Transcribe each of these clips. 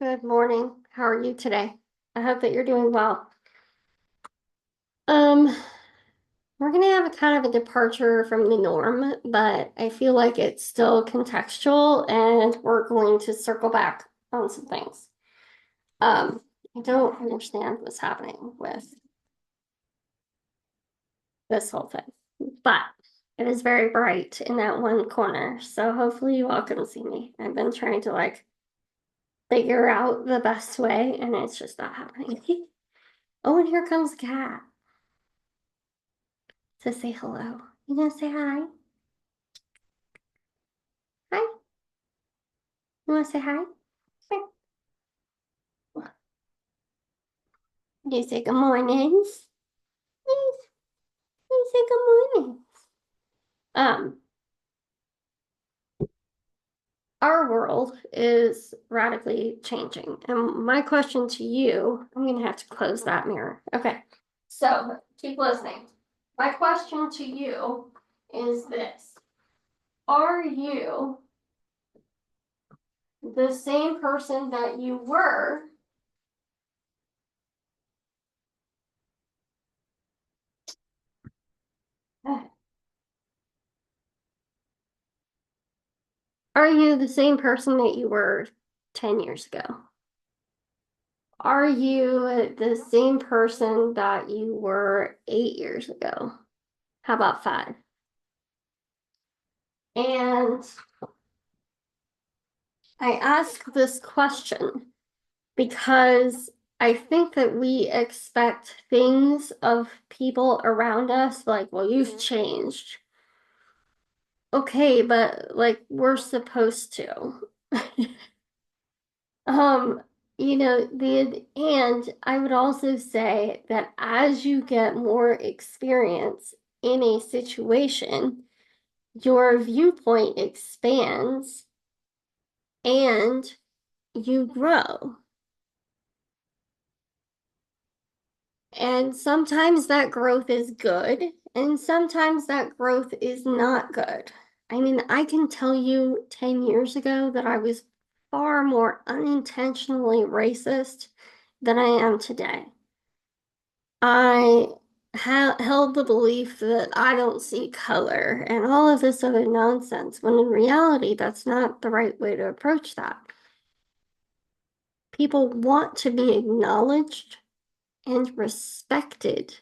Good morning. How are you today? I hope that you're doing well. Um, we're gonna have a kind of a departure from the norm, but I feel like it's still contextual and we're going to circle back on some things. Um, I don't understand what's happening with this whole thing, but it is very bright in that one corner, so hopefully you all can see me. I've been trying to figure out the best way and it's just not happening. Oh, and here comes the cat to say hello. You gonna say hi? Hi. You wanna say hi? Here. You say good morning. Yes, you say good morning. Um, our world is radically changing. And my question to you, I'm gonna have to close that mirror. Okay. So keep listening. My question to you is this. Are you the same person that you were? Are you the same person that you were 10 years ago? Are you the same person that you were 8 years ago? How about five? And I ask this question because I think that we expect things of people around us, like, well, you've changed. Okay, but we're supposed to. Um, and I would also say that as you get more experience in a situation, your viewpoint expands and you grow. And sometimes that growth is good, and sometimes that growth is not good. I mean, I can tell you 10 years ago that I was far more unintentionally racist than I am today. I held the belief that I don't see color and all of this other nonsense, when in reality, that's not the right way to approach that. People want to be acknowledged and respected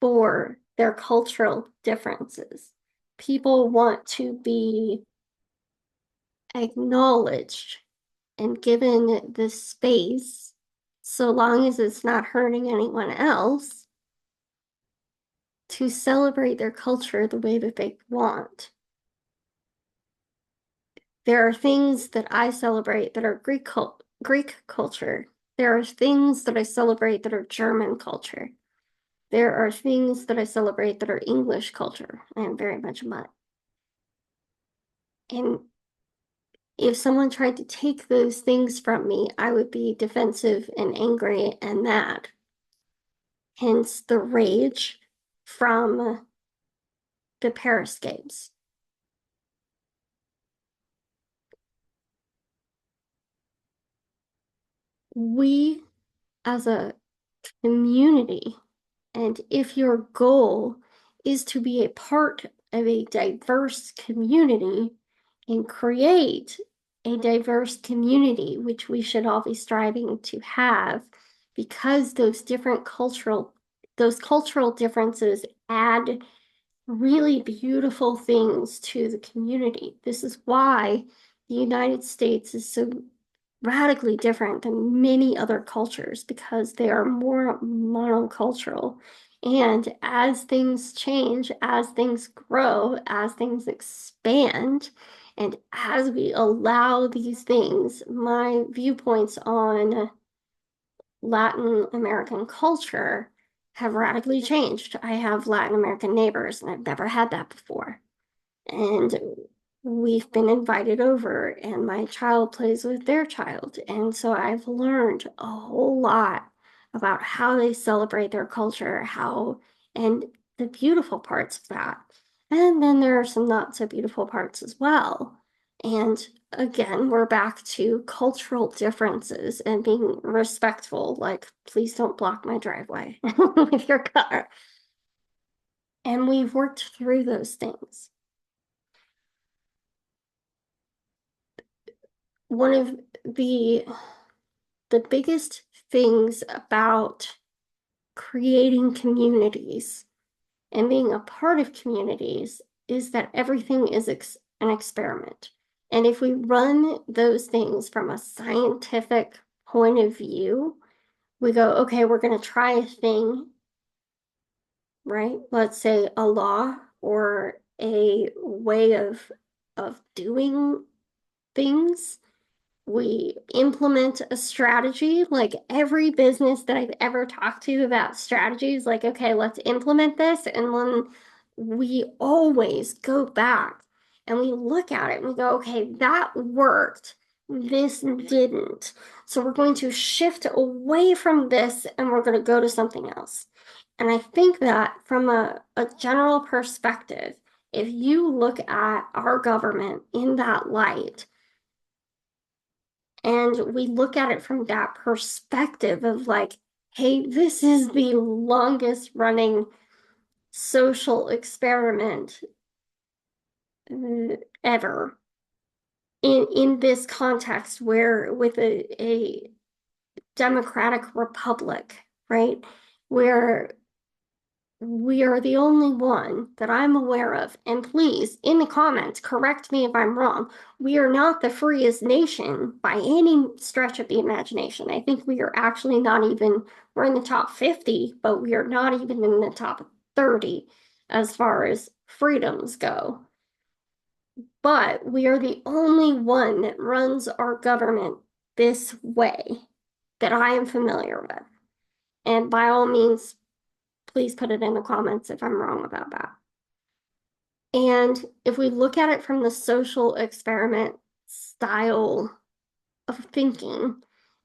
for their cultural differences. People want to be acknowledged and given the space, so long as it's not hurting anyone else, to celebrate their culture the way that they want. There are things that I celebrate that are Greek culture. There are things that I celebrate that are German culture. There are things that I celebrate that are English culture. I am very much a mutt. And if someone tried to take those things from me, I would be defensive and angry and mad. Hence the rage from the Paris Games. We, as a community, and if your goal is to be a part of a diverse community and create a diverse community, which we should all be striving to have, because those cultural differences add really beautiful things to the community. This is why the United States is so radically different than many other cultures, because they are more monocultural. And as things change, as things grow, as things expand, and as we allow these things, my viewpoints on Latin American culture have radically changed. I have Latin American neighbors, and I've never had that before. And we've been invited over, and my child plays with their child. And so I've learned a whole lot about how they celebrate their culture, and the beautiful parts of that. And then there are some not so beautiful parts as well. And again, we're back to cultural differences and being respectful, like, please don't block my driveway with your car. And we've worked through those things. One of the biggest things about creating communities and being a part of communities is that everything is an experiment. And if we run those things from a scientific point of view, we go, okay, we're going to try a thing, right? Let's say a law or a way of doing things. We implement a strategy. Like every business that I've ever talked to about strategies, like, okay, let's implement this. And then we always go back and we look at it and we go, okay, that worked. This didn't. So we're going to shift away from this and we're going to go to something else. And I think that from a general perspective, if you look at our government in that light, and we look at it from that perspective of like, hey, this is the longest running social experiment ever in this context where with a democratic republic, right? Where we are the only one that I'm aware of. And please, in the comments, correct me if I'm wrong. We are not the freest nation by any stretch of the imagination. I think we are actually not even, we're in the top 50, but we are not even in the top 30 as far as freedoms go. But we are the only one that runs our government this way that I am familiar with. And by all means, please put it in the comments if I'm wrong about that. And if we look at it from the social experiment style of thinking,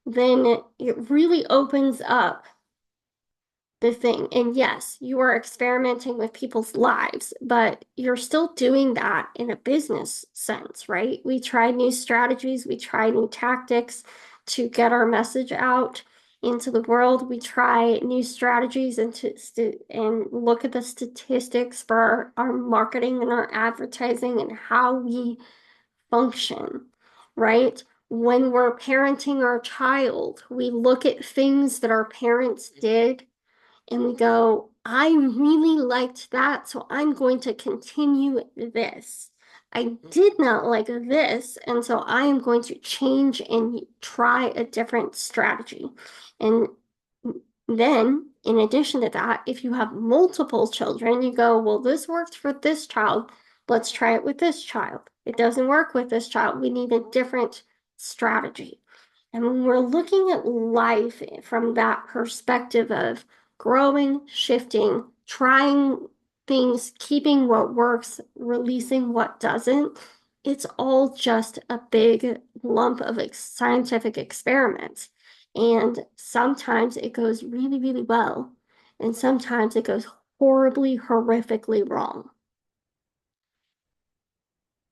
then it really opens up the thing. And yes, you are experimenting with people's lives, but you're still doing that in a business sense, right? We try new strategies, we try new tactics to get our message out into the world. We try new strategies and look at the statistics for our marketing and our advertising and how we function, right? When we're parenting our child, we look at things that our parents did and we go, I really liked that, so I'm going to continue this. I did not like this, and so I am going to change and try a different strategy. And then, in addition to that, if you have multiple children, you go, well, this worked for this child. Let's try it with this child. It doesn't work with this child. We need a different strategy. And when we're looking at life from that perspective of growing, shifting, trying things, keeping what works, releasing what doesn't, it's all just a big lump of scientific experiments. And sometimes it goes really, really well, and sometimes it goes horribly, horrifically wrong.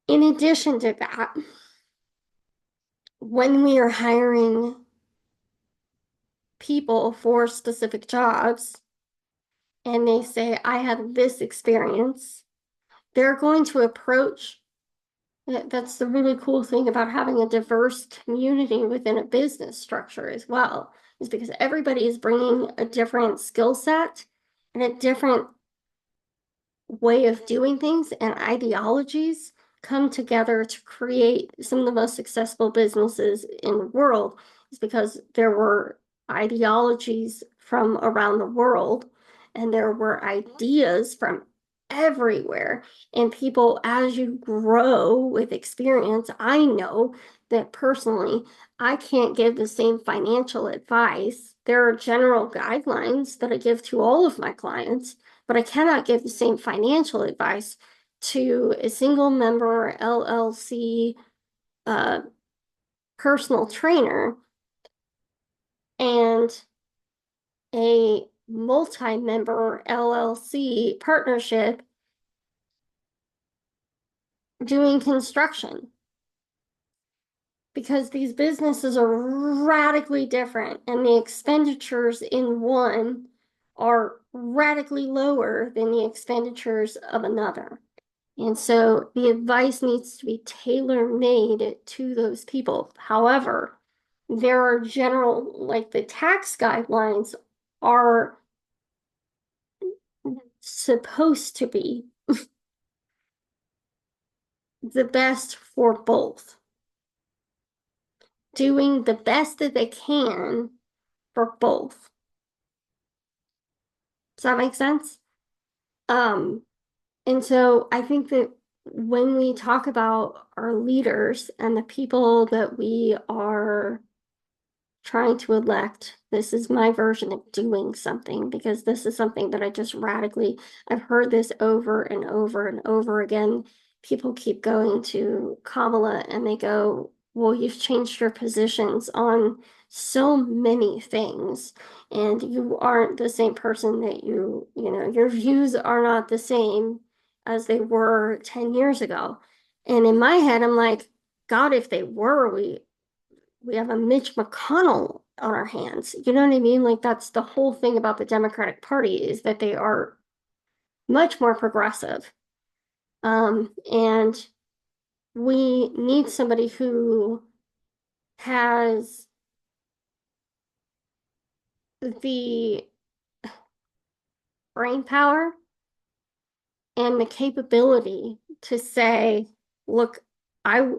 In addition to that, when we are hiring people for specific jobs and they say, I have this experience, they're going to approach. That's the really cool thing about having a diverse community within a business structure as well, is because everybody is bringing a different skill set and a different way of doing things and ideologies come together to create some of the most successful businesses in the world is because there were ideologies from around the world and there were ideas from everywhere. And people, as you grow with experience, I know that personally, I can't give the same financial advice. There are general guidelines that I give to all of my clients, but I cannot give the same financial advice to a single member LLC personal trainer and a multi-member LLC partnership doing construction. because these businesses are radically different and the expenditures in one are radically lower than the expenditures of another. And so the advice needs to be tailor-made to those people. However, there are general, like the tax guidelines are supposed to be the best for both, doing the best that they can for both. Does that make sense? Um, and so I think that when we talk about our leaders and the people that we are trying to elect, this is my version of doing something because this is something that I just radically, I've heard this over and over and over again. People keep going to Kamala and they go, well, you've changed your positions on so many things and you aren't the same person that your views are not the same as they were 10 years ago. And in my head, I'm like, God, if they were, we have a Mitch McConnell on our hands. You know what I mean? Like that's the whole thing about the Democratic Party is that they are much more progressive. And we need somebody who has the brain power and the capability to say, look, I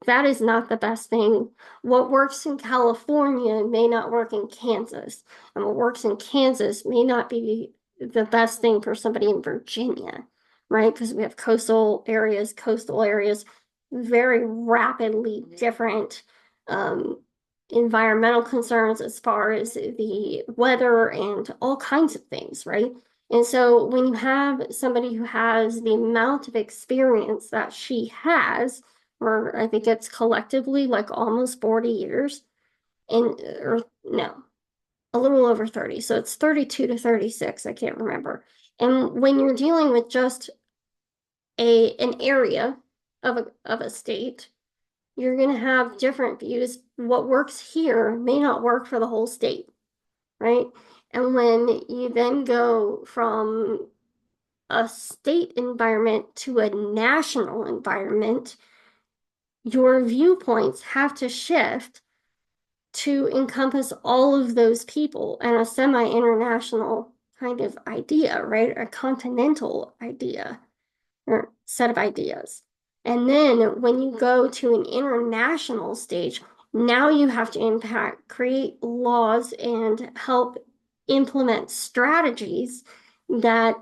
that is not the best thing. What works in California may not work in Kansas, and what works in Kansas may not be the best thing for somebody in Virginia, right? Because we have coastal areas, very rapidly different environmental concerns as far as the weather and all kinds of things, right? And so when you have somebody who has the amount of experience that she has, or I think it's collectively like almost 40 years, and or no, a little over 30. So it's 32 to 36, I can't remember. And when you're dealing with just an area of a state, you're going to have different views. What works here may not work for the whole state, right? And when you then go from a state environment to a national environment, your viewpoints have to shift to encompass all of those people and a semi-international kind of idea, right? A continental idea or set of ideas. And then when you go to an international stage, now you have to create laws and help implement strategies that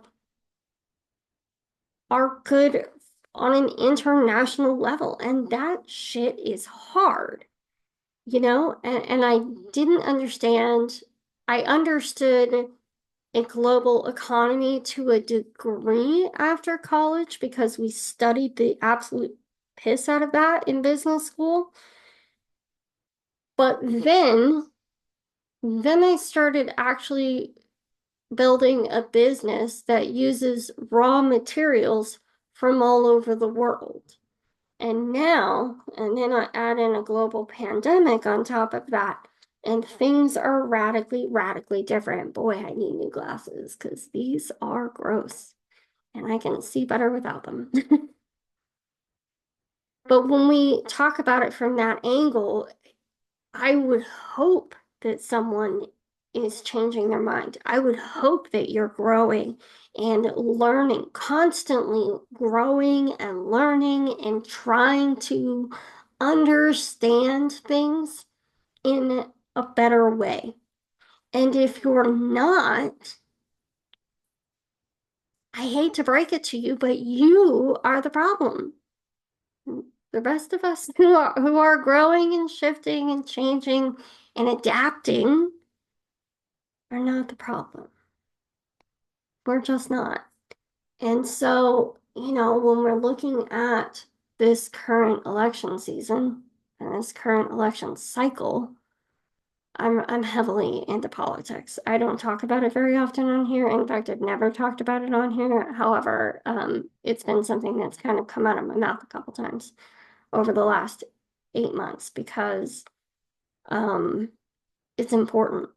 are good on an international level. And that shit is hard, and I didn't understand. I understood a global economy to a degree after college because we studied the absolute piss out of that in business school. But then I started actually building a business that uses raw materials from all over the world. And then I add in a global pandemic on top of that, and things are radically, radically different. Boy, I need new glasses because these are gross and I can see better without them. But when we talk about it from that angle, I would hope that someone is changing their mind. I would hope that you're growing and learning, constantly growing and learning and trying to understand things in a better way. And if you're not, I hate to break it to you, but you are the problem. The rest of us who are growing and shifting and changing and adapting are not the problem. We're just not. And so, when we're looking at this current election season and this current election cycle, I'm heavily into politics. I don't talk about it very often on here. In fact, I've never talked about it on here. However, it's been something that's kind of come out of my mouth a couple times over the last 8 months because it's important.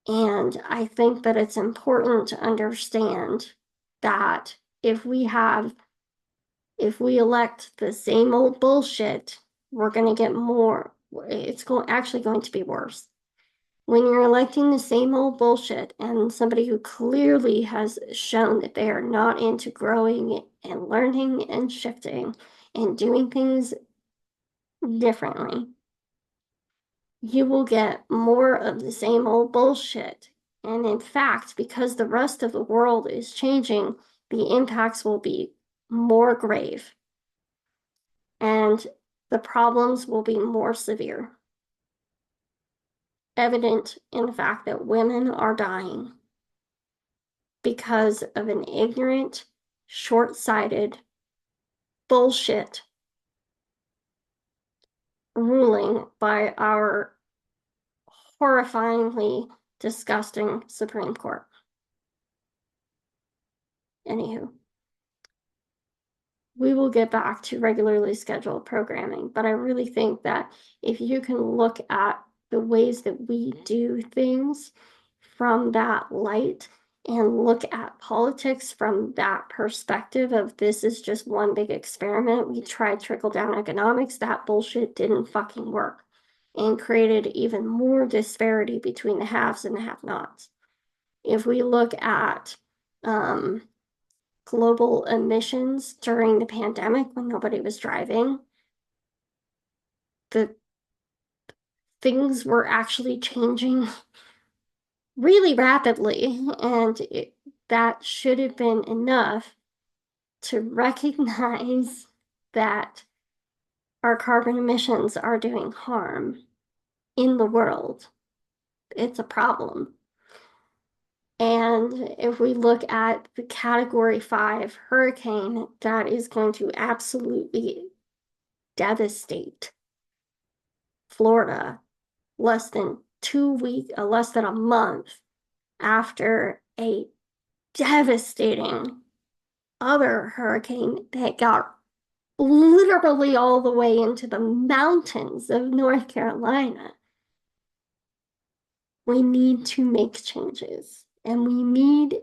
And I think that it's important to understand that if we elect the same old bullshit, we're going to get more. It's actually going to be worse. When you're electing the same old bullshit and somebody who clearly has shown that they are not into growing and learning and shifting and doing things differently, you will get more of the same old bullshit. And in fact, because the rest of the world is changing, the impacts will be more grave and the problems will be more severe. Evident in the fact that women are dying because of an ignorant, short-sighted bullshit ruling by our horrifyingly disgusting Supreme Court. Anywho, we will get back to regularly scheduled programming, but I really think that if you can look at the ways that we do things from that light and look at politics from that perspective of this is just one big experiment, we tried trickle-down economics, that bullshit didn't fucking work and created even more disparity between the haves and the have-nots. If we look at global emissions during the pandemic when nobody was driving, the things were actually changing really rapidly, and that should have been enough to recognize that our carbon emissions are doing harm in the world. It's a problem. And if we look at the Category 5 hurricane, that is going to absolutely devastate Florida less than less than a month after a devastating other hurricane that got literally all the way into the mountains of North Carolina. We need to make changes, and we need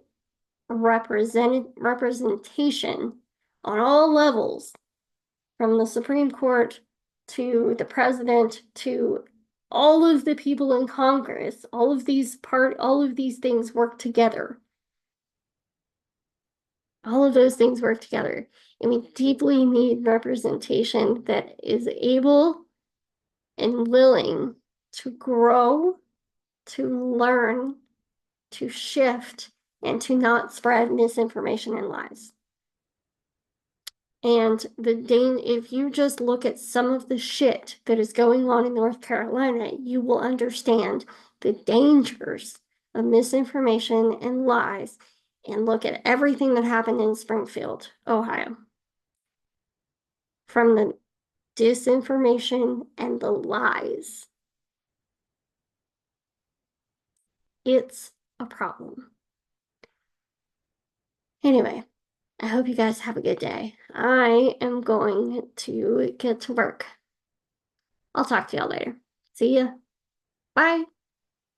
representation on all levels, from the Supreme Court to the president to all of the people in Congress. All of these things work together. All of those things work together. And we deeply need representation that is able and willing to grow, to learn, to shift, and to not spread misinformation and lies. And if you just look at some of the shit that is going on in North Carolina, you will understand the dangers of misinformation and lies, and look at everything that happened in Springfield, Ohio. From the disinformation and the lies. It's a problem. Anyway, I hope you guys have a good day. I am going to get to work. I'll talk to y'all later. See ya. Bye.